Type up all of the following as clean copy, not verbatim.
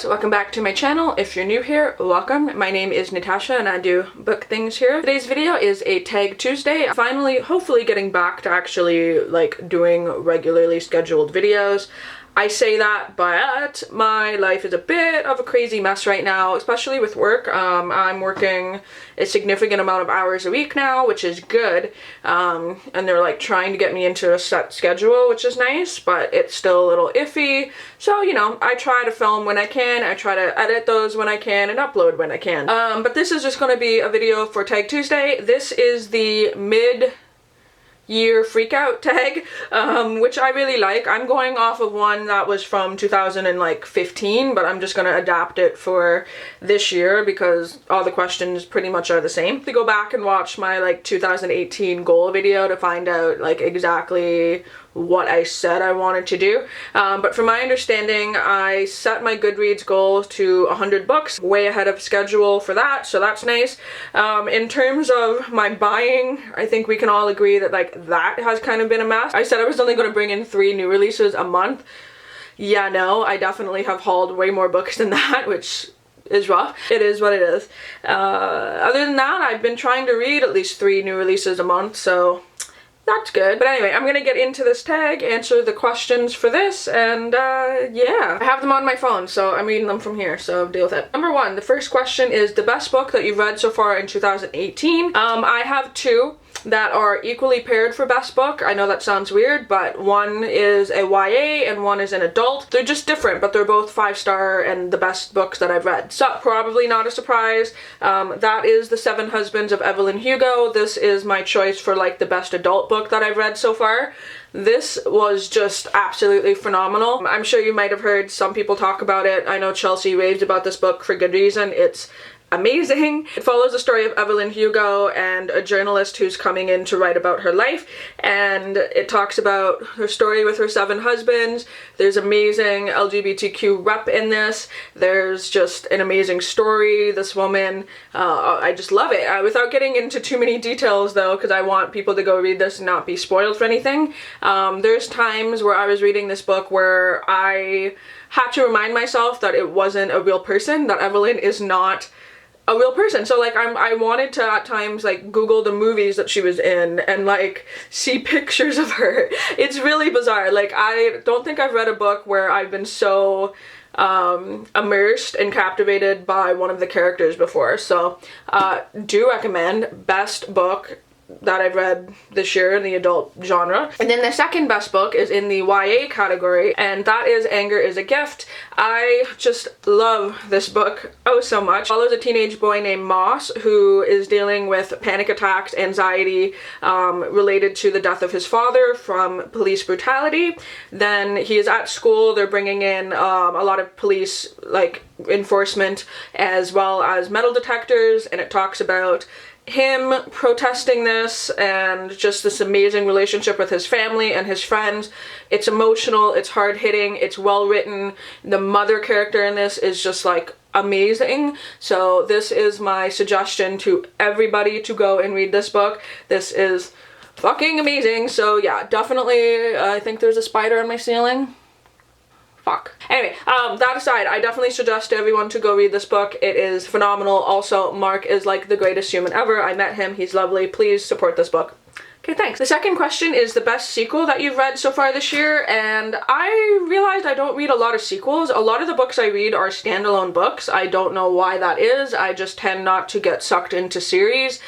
folks, welcome back to my channel. If you're new here, welcome. My name is Natasha and I do book things here. Today's video is a Tag Tuesday. Finally, hopefully getting back to actually like doing regularly scheduled videos. I say that, but my life is a bit of a crazy mess right now, especially with work. I'm working a significant amount of hours a week now, which is good. And they're like trying to get me into a set schedule, which is nice, but it's still a little iffy. So, you know, I try to film when I can, I try to edit those when I can, and upload when I can. But this is just going to be a video for Tag Tuesday. This is the mid-year freakout tag, which I really like. I'm going off of one that was from 2015, but I'm just gonna adapt it for this year because all the questions pretty much are the same. To go back and watch my like 2018 goal video to find out like exactly what I said I wanted to do. But from my understanding, I set my Goodreads goal to 100 books, way ahead of schedule for that, so that's nice. In terms of my buying, I think we can all agree that like that has kind of been a mess. I said I was only going to bring in 3 new releases a month. Yeah, no, I definitely have hauled way more books than that, which is rough. It is what it is. Other than that, I've been trying to read at least 3 new releases a month, so that's good. But anyway, I'm gonna get into this tag, answer the questions for this, and yeah. I have them on my phone, so I'm reading them from here, so deal with it. Number 1, the first question is the best book that you've read so far in 2018. I have 2 that are equally paired for best book. I know that sounds weird, but one is a YA and one is an adult. They're just different, but they're both 5-star and the best books that I've read. So probably not a surprise. That is The 7 Husbands of Evelyn Hugo. This is my choice for like the best adult book that I've read so far. This was just absolutely phenomenal. I'm sure you might have heard some people talk about it. I know Chelsea raves about this book for good reason. It's amazing. It follows the story of Evelyn Hugo and a journalist who's coming in to write about her life, and it talks about her story with her 7 husbands. There's amazing LGBTQ rep in this. There's just an amazing story. This woman, I just love it. Without getting into too many details though, because I want people to go read this and not be spoiled for anything, there's times where I was reading this book where I had to remind myself that it wasn't a real person, that Evelyn is not a real person. So like I wanted to at times like Google the movies that she was in and like see pictures of her. It's really bizarre. Like I don't think I've read a book where I've been so immersed and captivated by one of the characters before. So do recommend. Best book that I've read this year in the adult genre. And then the second best book is in the YA category, and that is Anger is a Gift. I just love this book oh so much. It follows a teenage boy named Moss who is dealing with panic attacks, anxiety related to the death of his father from police brutality. Then he is at school. They're bringing in a lot of police like enforcement as well as metal detectors, and it talks about him protesting this and just this amazing relationship with his family and his friends. It's emotional, it's hard-hitting, it's well written. The mother character in this is just like amazing. So this is my suggestion to everybody to go and read this book. This is fucking amazing. So yeah, definitely. I think there's a spider on my ceiling. Fuck. Anyway, that aside, I definitely suggest to everyone to go read this book. It is phenomenal. Also, Mark is like the greatest human ever. I met him. He's lovely. Please support this book. Okay, thanks. The second question is the best sequel that you've read so far this year, and I realized I don't read a lot of sequels. A lot of the books I read are standalone books. I don't know why that is. I just tend not to get sucked into series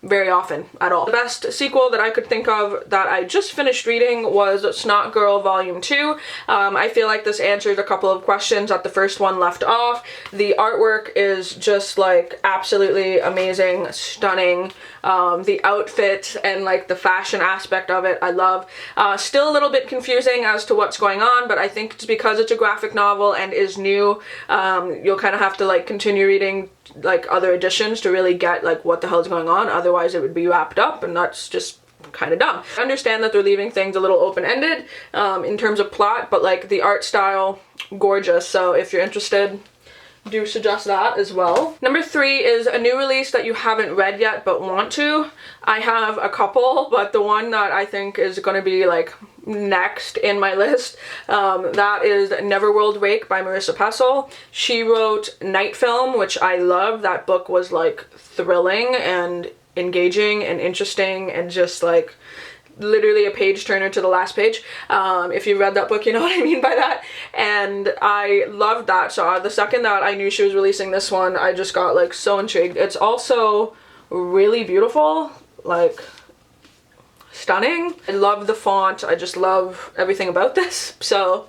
very often at all. The best sequel that I could think of that I just finished reading was Snot Girl Volume 2. I feel like this answered a couple of questions that the first one left off. The artwork is just like absolutely amazing, stunning. The outfit and like the fashion aspect of it, I love. Still a little bit confusing as to what's going on, but I think it's because it's a graphic novel and is new. You'll kind of have to like continue reading like other editions to really get like what the hell's going on. Otherwise it would be wrapped up, and that's just kind of dumb. I understand that they're leaving things a little open-ended in terms of plot, but like the art style, gorgeous. So if you're interested, do suggest that as well. Number 3 is a new release that you haven't read yet but want to. I have a couple, but the one that I think is going to be like next in my list, that is Neverworld Wake by Marissa Pessl. She wrote Night Film, which I love. That book was like thrilling and engaging and interesting and just like literally a page turner to the last page. If you read that book, you know what I mean by that. And I loved that. So the second that I knew she was releasing this one, I just got like so intrigued. It's also really beautiful, like stunning. I love the font. I just love everything about this. So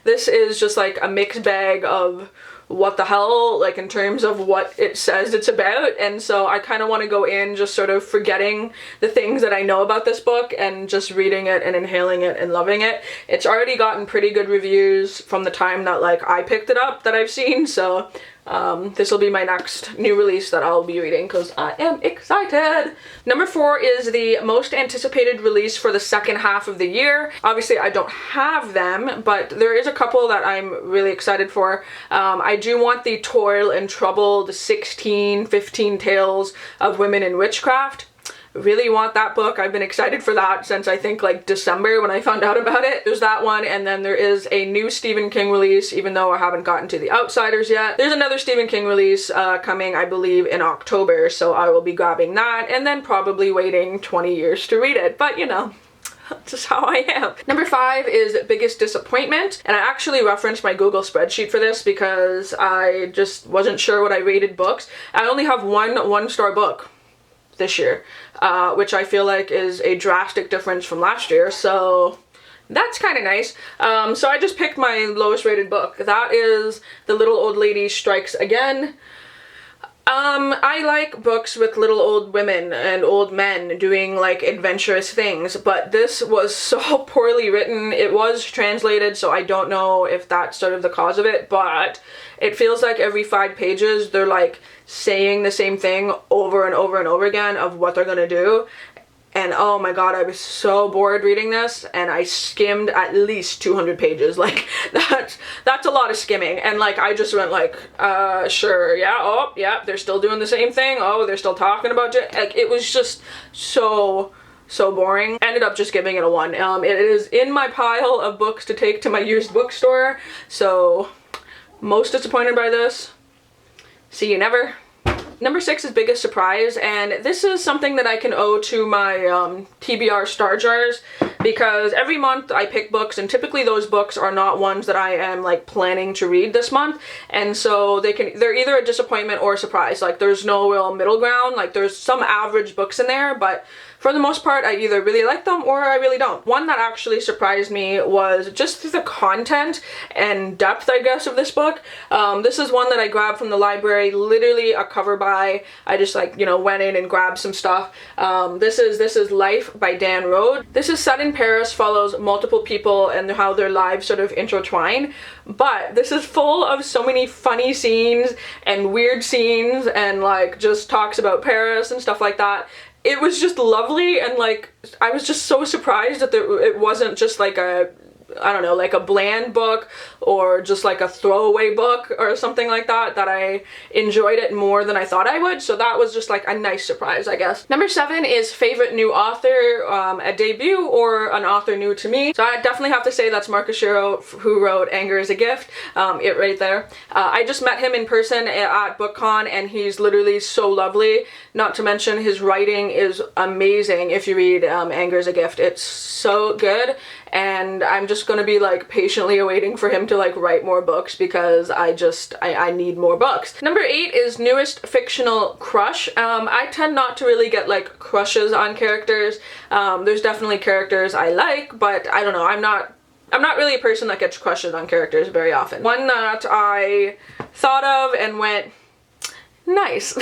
this is just like a mixed bag of what the hell, like in terms of what it says it's about. And so I kind of want to go in just sort of forgetting the things that I know about this book and just reading it and inhaling it and loving it. It's already gotten pretty good reviews from the time that like I picked it up that I've seen. So this will be my next new release that I'll be reading because I am excited. Number 4 is the most anticipated release for the second half of the year. Obviously I don't have them, but there is a couple that I'm really excited for. I do want the Toil and Trouble, the 15 Tales of Women in Witchcraft. Really want that book. I've been excited for that since I think like December when I found out about it. There's that one, and then there is a new Stephen King release, even though I haven't gotten to The Outsiders yet. There's another Stephen King release coming, I believe, in October, so I will be grabbing that and then probably waiting 20 years to read it, but you know, that's just how I am. Number 5 is Biggest Disappointment, and I actually referenced my Google spreadsheet for this because I just wasn't sure what I rated books. I only have one-star book this year, which I feel like is a drastic difference from last year, so that's kind of nice. So I just picked my lowest rated book. That is The Little Old Lady Strikes Again. I like books with little old women and old men doing like adventurous things, but this was so poorly written. It was translated, so I don't know if that's sort of the cause of it, but it feels like every 5 pages they're like saying the same thing over and over and over again of what they're gonna do. And oh my god, I was so bored reading this, and I skimmed at least 200 pages. Like, that's a lot of skimming. And like, I just went like, sure, yeah, oh, yeah, they're still doing the same thing. Oh, they're still talking about it. Like, it was just so boring. Ended up just giving it a 1. It is in my pile of books to take to my used bookstore. So, most disappointed by this. See you never. Number 6 is Biggest Surprise, and this is something that I can owe to my TBR Star Jars, because every month I pick books, and typically those books are not ones that I am like planning to read this month, and so they're either a disappointment or a surprise. Like, there's no real middle ground. Like, there's some average books in there, but for the most part, I either really like them or I really don't. One that actually surprised me was just the content and depth, I guess, of this book. This is one that I grabbed from the library, literally a cover buy. I just like, you know, went in and grabbed some stuff. This is Life by Dan Rode. This is set in Paris, follows multiple people and how their lives sort of intertwine. But this is full of so many funny scenes and weird scenes and like just talks about Paris and stuff like that. It was just lovely, and like I was just so surprised that it wasn't just like a, I don't know, like a bland book or just like a throwaway book or something like that, that I enjoyed it more than I thought I would. So that was just like a nice surprise, I guess. Number 7 is Favorite New Author, a debut or an author new to me. So I definitely have to say that's Marcus Shiro, who wrote Anger is a Gift, it right there. I just met him in person at BookCon, and he's literally so lovely. Not to mention his writing is amazing. If you read Anger is a Gift, it's so good. And I'm just gonna be like patiently awaiting for him to like write more books, because I need more books. Number 8 is Newest Fictional Crush. I tend not to really get like crushes on characters. There's definitely characters I like, but I don't know, I'm not really a person that gets crushes on characters very often. One that I thought of and went, nice.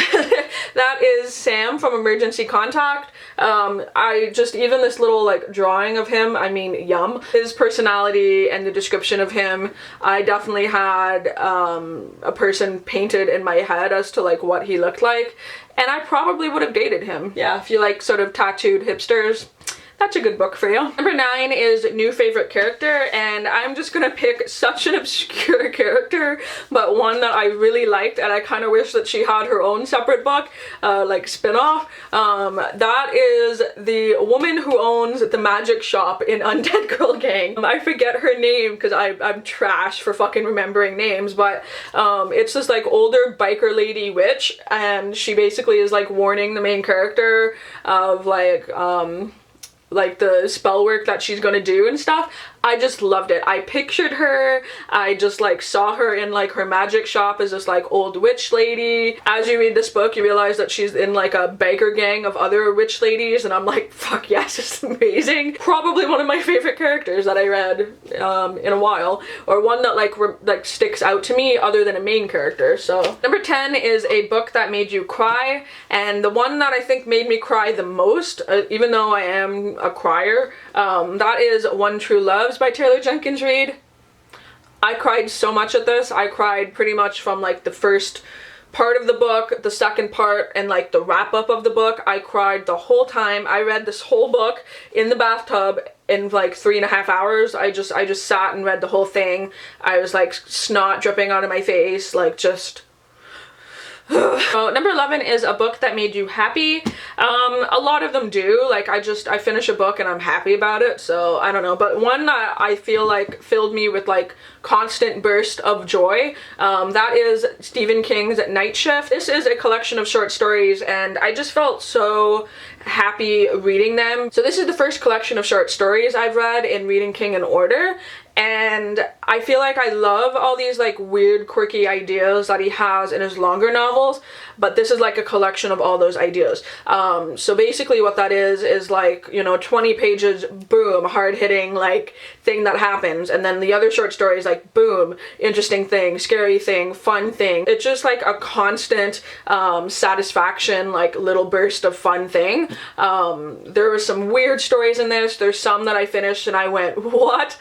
That is Sam from Emergency Contact. Even this little like drawing of him, I mean, yum. His personality and the description of him, I definitely had a person painted in my head as to like what he looked like, and I probably would have dated him. Yeah, if you like sort of tattooed hipsters, that's a good book for you. Number 9 is new favorite character, and I'm just gonna pick such an obscure character, but one that I really liked, and I kind of wish that she had her own separate book, like spin-off. That is the woman who owns the magic shop in Undead Girl Gang. I forget her name because I'm trash for fucking remembering names, but it's this like older biker lady witch, and she basically is like warning the main character of like the spell work that she's gonna do and stuff. I just loved it. I pictured her, I just like saw her in like her magic shop as this like old witch lady. As you read this book, you realize that she's in like a biker gang of other witch ladies, and I'm like, fuck yes, it's amazing. Probably one of my favorite characters that I read in a while, or one that like sticks out to me other than a main character. So number 10 is a book that made you cry, and the one that I think made me cry the most, even though I am a crier, that is One True Love by Taylor Jenkins Reid. I cried so much at this. I cried pretty much from like the first part of the book, the second part, and like the wrap up of the book. I cried the whole time. I read this whole book in the bathtub in like 3.5 hours. I just sat and read the whole thing. I was like snot dripping out of my face, like just So number 11 is a book that made you happy. A lot of them do. Like I finish a book and I'm happy about it, so I don't know. But one that I feel like filled me with like constant burst of joy, that is Stephen King's Night Shift. This is a collection of short stories, and I just felt so happy reading them. So this is the first collection of short stories I've read in reading King in order, and I feel like I love all these like weird quirky ideas that he has in his longer novels, but this is like a collection of all those ideas. So basically what that is like, you know, 20 pages, boom, hard-hitting like thing that happens, and then the other short stories like boom, interesting thing, scary thing, fun thing. It's just like a constant satisfaction, like little burst of fun thing. There were some weird stories in this. There's some that I finished and I went, what?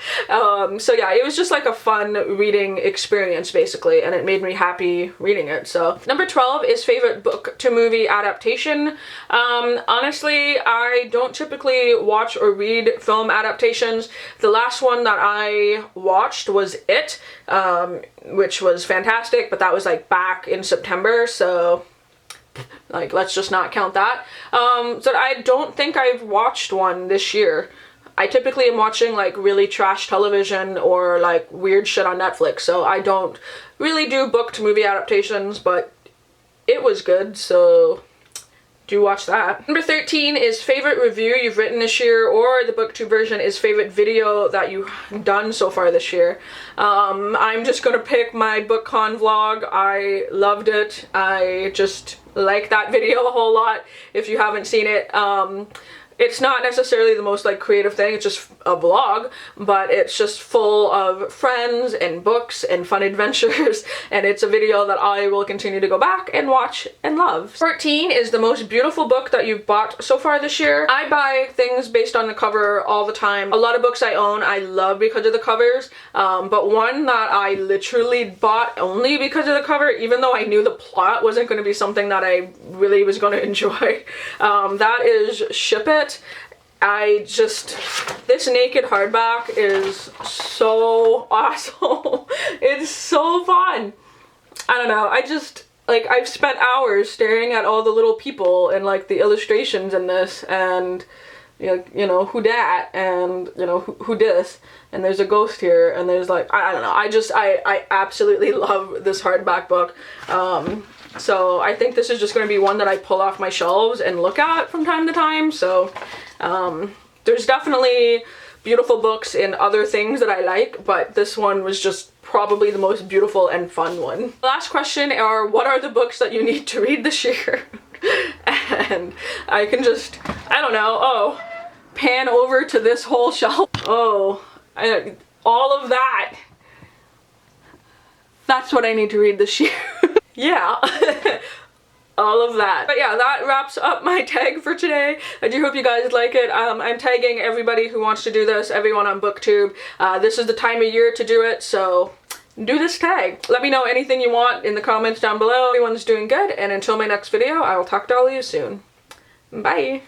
So yeah, it was just like a fun reading experience basically, and it made me happy reading it. So number 12 is favorite book to movie adaptation. Honestly, I don't typically watch or read film adaptations. The last one that I watched was It, which was fantastic, but that was like back in September, so like let's just not count that. So I don't think I've watched one this year. I typically am watching like really trash television or like weird shit on Netflix, so I don't really do book to movie adaptations, but it was good, so do watch that. Number 13 is favorite review you've written this year, or the Booktube version is favorite video that you've done so far this year. I'm just gonna pick my BookCon vlog. I loved it. I just like that video a whole lot. If you haven't seen it, it's not necessarily the most like creative thing, it's just a vlog, but it's just full of friends and books and fun adventures, and it's a video that I will continue to go back and watch and love. 14 is the most beautiful book that you've bought so far this year. I buy things based on the cover all the time. A lot of books I own I love because of the covers, but one that I literally bought only because of the cover, even though I knew the plot wasn't going to be something that I really was going to enjoy, that is Ship It. This naked hardback is so awesome. It's so fun. I don't know, I've spent hours staring at all the little people and like the illustrations in this, and you know who dat, and you know who dis, and there's a ghost here, and there's like, I don't know, I absolutely love this hardback book. So I think this is just going to be one that I pull off my shelves and look at from time to time. So there's definitely beautiful books in other things that I like, but this one was just probably the most beautiful and fun one. The last question are, what are the books that you need to read this year? And I can just, I don't know, pan over to this whole shelf. All of that. That's what I need to read this year. Yeah. All of that. But yeah, that wraps up my tag for today. I do hope you guys like it. I'm tagging everybody who wants to do this, everyone on Booktube. This is the time of year to do it, so do this tag. Let me know anything you want in the comments down below. Everyone's doing good, and until my next video, I will talk to all of you soon. Bye!